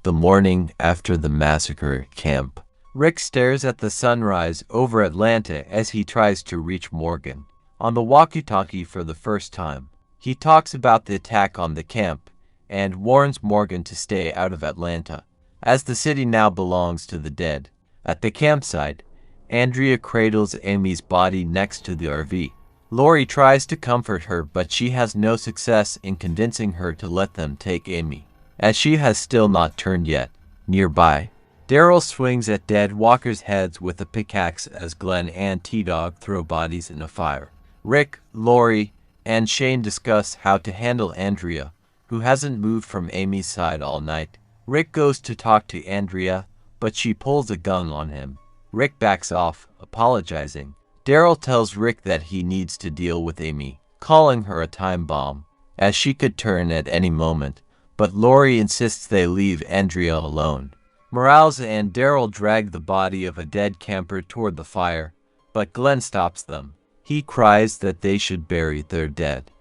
The morning after the massacre camp. Rick stares at the sunrise over Atlanta as he tries to reach Morgan. On the walkie-talkie for the first time, he talks about the attack on the camp and warns Morgan to stay out of Atlanta, as the city now belongs to the dead. At the campsite, Andrea cradles Amy's body next to the RV. Lori tries to comfort her, but she has no success in convincing her to let them take Amy, as she has still not turned yet. Nearby, Daryl swings at dead walkers' heads with a pickaxe as Glenn and T-Dog throw bodies in a fire. Rick, Lori, and Shane discuss how to handle Andrea, who hasn't moved from Amy's side all night. Rick goes to talk to Andrea, but she pulls a gun on him. Rick backs off, apologizing. Daryl tells Rick that he needs to deal with Amy, calling her a time bomb, as she could turn at any moment, but Lori insists they leave Andrea alone. Morales and Daryl drag the body of a dead camper toward the fire, but Glenn stops them. He cries that they should bury their dead.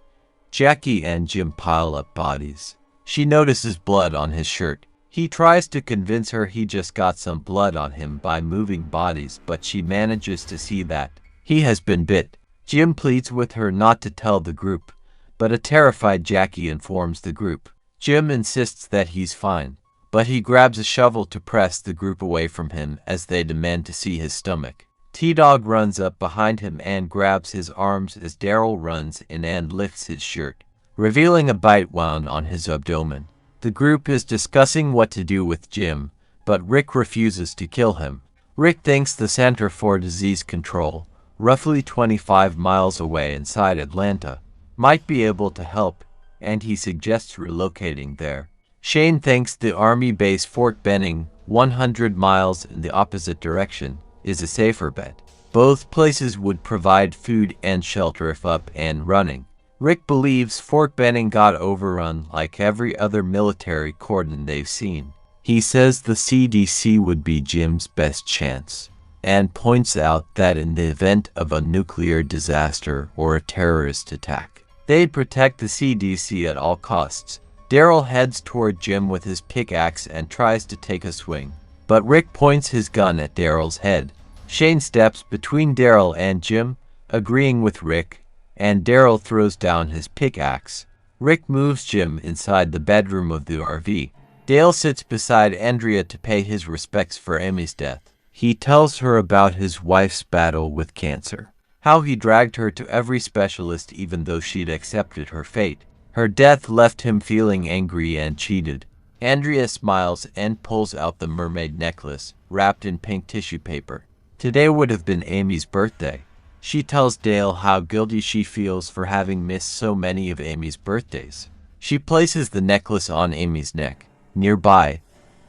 Jackie and Jim pile up bodies. She notices blood on his shirt. He tries to convince her he just got some blood on him by moving bodies, but she manages to see that he has been bit. Jim pleads with her not to tell the group, but a terrified Jackie informs the group. Jim insists that he's fine, but he grabs a shovel to press the group away from him as they demand to see his stomach. T-Dog runs up behind him and grabs his arms as Daryl runs in and lifts his shirt, revealing a bite wound on his abdomen. The group is discussing what to do with Jim, but Rick refuses to kill him. Rick thinks the Center for Disease Control, roughly 25 miles away inside Atlanta, might be able to help, and he suggests relocating there. Shane thinks the Army base Fort Benning, 100 miles in the opposite direction, is a safer bet. Both places would provide food and shelter if up and running. Rick believes Fort Benning got overrun like every other military cordon they've seen. He says the CDC would be Jim's best chance, and points out that in the event of a nuclear disaster or a terrorist attack, they'd protect the CDC at all costs. Daryl heads toward Jim with his pickaxe and tries to take a swing, but Rick points his gun at Daryl's head. Shane steps between Daryl and Jim, agreeing with Rick, and Daryl throws down his pickaxe. Rick moves Jim inside the bedroom of the RV. Dale sits beside Andrea to pay his respects for Amy's death. He tells her about his wife's battle with cancer, how he dragged her to every specialist even though she'd accepted her fate. Her death left him feeling angry and cheated. Andrea smiles and pulls out the mermaid necklace, wrapped in pink tissue paper. Today would have been Amy's birthday. She tells Dale how guilty she feels for having missed so many of Amy's birthdays. She places the necklace on Amy's neck. Nearby,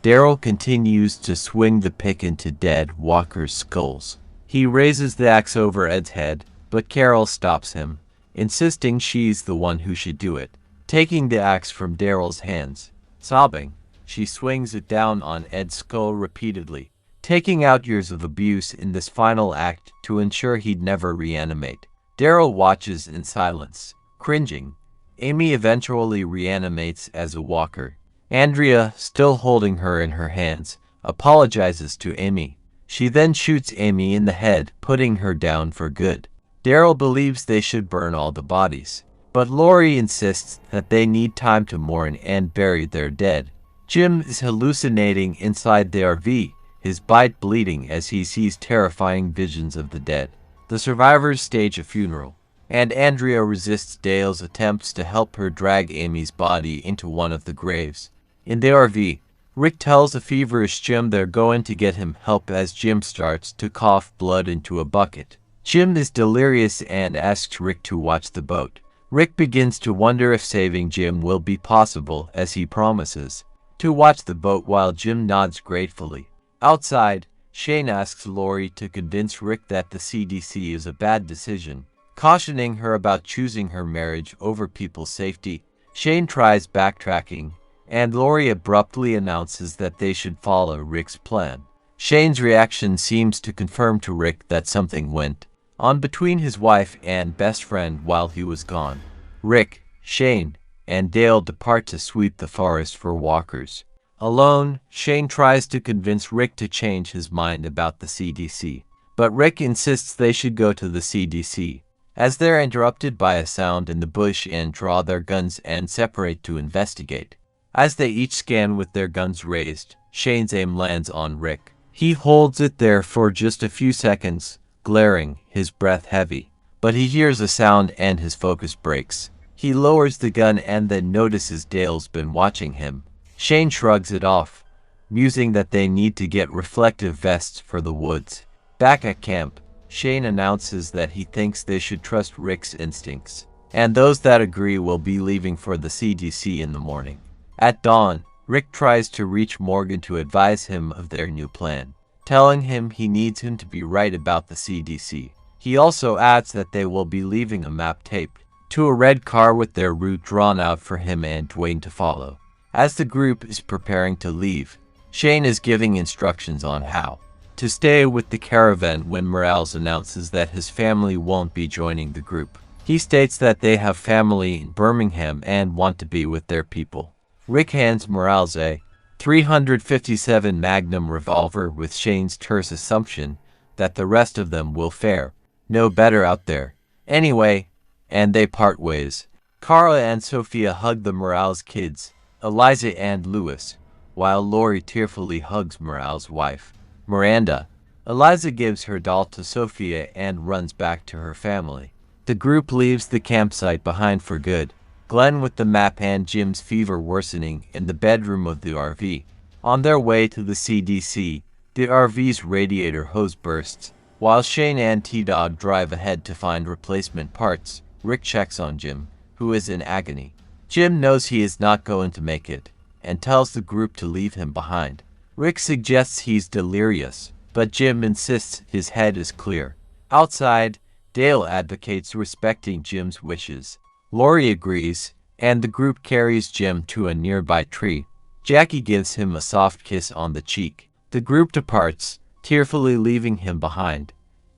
Daryl continues to swing the pick into dead walkers' skulls. He raises the axe over Ed's head, but Carol stops him, insisting she's the one who should do it. Taking the axe from Daryl's hands, sobbing, she swings it down on Ed's skull repeatedly, taking out years of abuse in this final act to ensure he'd never reanimate. Daryl watches in silence, cringing. Amy eventually reanimates as a walker. Andrea, still holding her in her hands, apologizes to Amy. She then shoots Amy in the head, putting her down for good. Daryl believes they should burn all the bodies, but Lori insists that they need time to mourn and bury their dead. Jim is hallucinating inside the RV, his bite bleeding as he sees terrifying visions of the dead. The survivors stage a funeral, and Andrea resists Dale's attempts to help her drag Amy's body into one of the graves. In the RV, Rick tells a feverish Jim they're going to get him help as Jim starts to cough blood into a bucket. Jim is delirious and asks Rick to watch the boat. Rick begins to wonder if saving Jim will be possible as he promises to watch the boat while Jim nods gratefully. Outside, Shane asks Lori to convince Rick that the CDC is a bad decision, cautioning her about choosing her marriage over people's safety. Shane tries backtracking, and Lori abruptly announces that they should follow Rick's plan. Shane's reaction seems to confirm to Rick that something went on between his wife and best friend while he was gone. Rick, Shane, and Dale depart to sweep the forest for walkers. Alone, Shane tries to convince Rick to change his mind about the CDC, but Rick insists they should go to the CDC, as they're interrupted by a sound in the bush and draw their guns and separate to investigate. As they each scan with their guns raised, Shane's aim lands on Rick. He holds it there for just a few seconds, glaring, his breath heavy. But he hears a sound and his focus breaks. He lowers the gun and then notices Dale's been watching him. Shane shrugs it off, musing that they need to get reflective vests for the woods. Back at camp, Shane announces that he thinks they should trust Rick's instincts, and those that agree will be leaving for the CDC in the morning. At dawn, Rick tries to reach Morgan to advise him of their new plan, telling him he needs him to be right about the CDC. He also adds that they will be leaving a map taped to a red car with their route drawn out for him and Dwayne to follow. As the group is preparing to leave, Shane is giving instructions on how to stay with the caravan when Morales announces that his family won't be joining the group. He states that they have family in Birmingham and want to be with their people. Rick hands Morales a .357 Magnum revolver with Shane's terse assumption that the rest of them will fare no better out there anyway, and they part ways. Carla and Sophia hug the Morales kids, Eliza and Louis, while Lori tearfully hugs Morales' wife, Miranda. Eliza gives her doll to Sophia and runs back to her family. The group leaves the campsite behind for good, Glenn with the map and Jim's fever worsening in the bedroom of the RV. On their way to the CDC, the RV's radiator hose bursts. While Shane and T-Dog drive ahead to find replacement parts, Rick checks on Jim, who is in agony. Jim knows he is not going to make it, and tells the group to leave him behind. Rick suggests he's delirious, but Jim insists his head is clear. Outside, Dale advocates respecting Jim's wishes. Lori agrees, and the group carries Jim to a nearby tree. Jackie gives him a soft kiss on the cheek. The group departs, tearfully leaving him behind.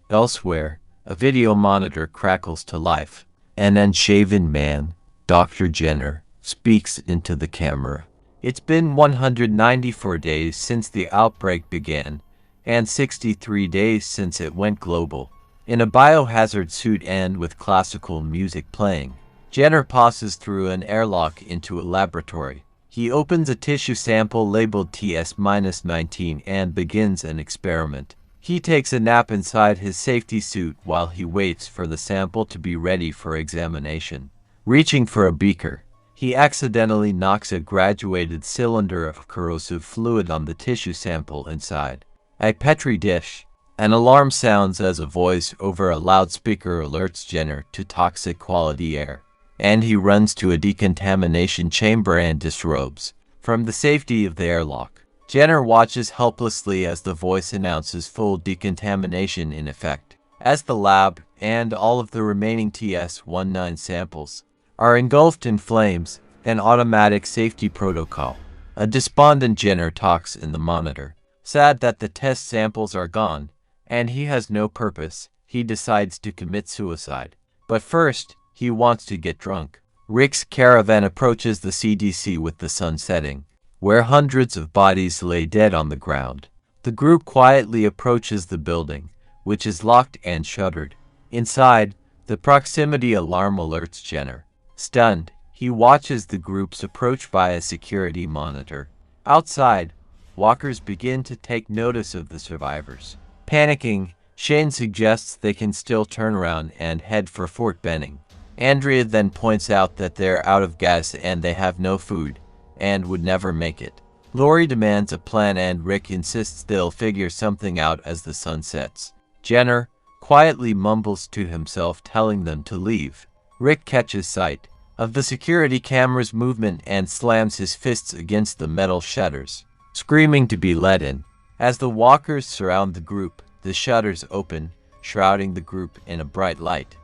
Elsewhere, a video monitor crackles to life. An unshaven man, Dr. Jenner, speaks into the camera. It's been 194 days since the outbreak began, and 63 days since it went global. In a biohazard suit and with classical music playing, Jenner passes through an airlock into a laboratory. He opens a tissue sample labeled TS-19 and begins an experiment. He takes a nap inside his safety suit while he waits for the sample to be ready for examination. Reaching for a beaker, he accidentally knocks a graduated cylinder of corrosive fluid on the tissue sample inside a Petri dish. An alarm sounds as a voice over a loudspeaker alerts Jenner to toxic quality air, and he runs to a decontamination chamber and disrobes. From the safety of the airlock, Jenner watches helplessly as the voice announces full decontamination in effect. As the lab and all of the remaining TS-19 samples are engulfed in flames, an automatic safety protocol. A despondent Jenner talks in the monitor. Sad that the test samples are gone, and he has no purpose, he decides to commit suicide. But first, he wants to get drunk. Rick's caravan approaches the CDC with the sun setting, where hundreds of bodies lay dead on the ground. The group quietly approaches the building, which is locked and shuttered. Inside, the proximity alarm alerts Jenner. Stunned, he watches the groups approach via security monitor. Outside, walkers begin to take notice of the survivors. Panicking, Shane suggests they can still turn around and head for Fort Benning. Andrea then points out that they're out of gas and they have no food, and would never make it. Lori demands a plan and Rick insists they'll figure something out as the sun sets. Jenner quietly mumbles to himself, telling them to leave. Rick catches sight of the security camera's movement and slams his fists against the metal shutters, screaming to be let in. As the walkers surround the group, the shutters open, shrouding the group in a bright light.